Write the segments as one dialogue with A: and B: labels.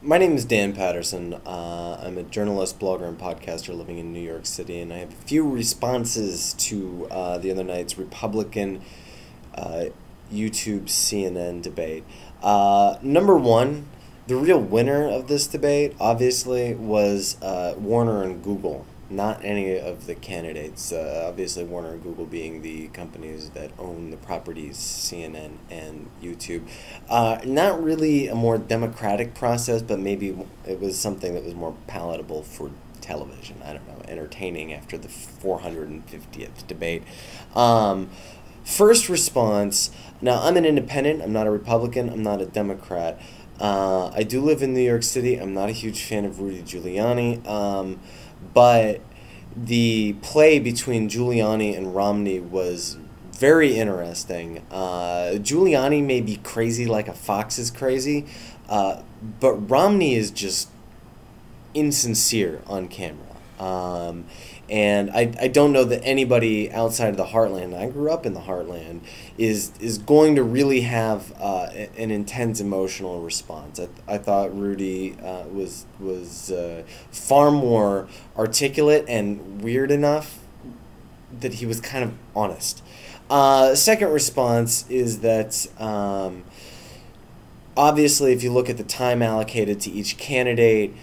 A: My name is Dan Patterson. I'm a journalist, blogger, and podcaster living in New York City, and I have a few responses to the other night's Republican YouTube CNN debate. Number one, the real winner of this debate, obviously, was Warner and Google, not any of the candidates. Obviously, Warner and Google being the companies that own the properties CNN and YouTube. Not really a more democratic process, but maybe it was something that was more palatable for television. I don't know, entertaining after the 450th debate. First response, now I'm an independent, I'm not a Republican, I'm not a Democrat. I do live in New York City. I'm not a huge fan of Rudy Giuliani. But the play between Giuliani and Romney was very interesting. Giuliani may be crazy like a fox is crazy, but Romney is just insincere on camera. And I don't know that anybody outside of the heartland, I grew up in the heartland, is going to really have an intense emotional response. I thought Rudy was far more articulate and weird enough that he was kind of honest. Second response is that obviously if you look at the time allocated to each candidate,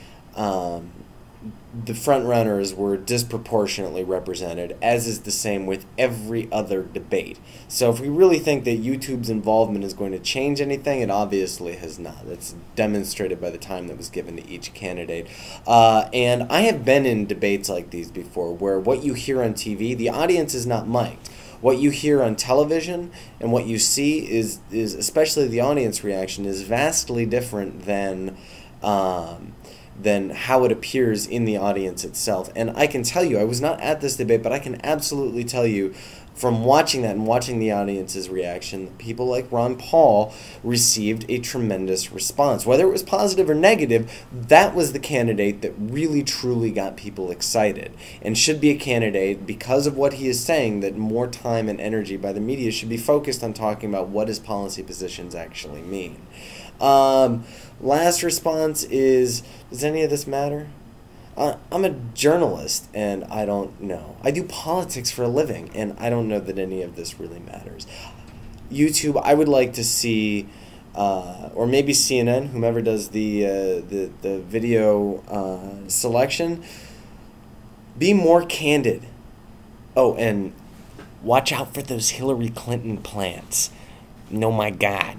A: the front runners were disproportionately represented, as is the same with every other debate. So if we really think that YouTube's involvement is going to change anything, it obviously has not. That's demonstrated by the time that was given to each candidate. And I have been in debates like these before, where what you hear on TV, the audience is not mic'd. What you hear on television and what you see is especially the audience reaction, is vastly different than how it appears in the audience itself. And I can tell you, I was not at this debate, but I can absolutely tell you from watching that and watching the audience's reaction, people like Ron Paul received a tremendous response. Whether it was positive or negative, that was the candidate that really truly got people excited, and should be a candidate, because of what he is saying, that more time and energy by the media should be focused on talking about what his policy positions actually mean. Last response is, does any of this matter? I'm a journalist, and I don't know. I do politics for a living, and I don't know that any of this really matters. YouTube, I would like to see, or maybe CNN, whomever does the video selection, be more candid. Oh, and watch out for those Hillary Clinton plants. No, my God.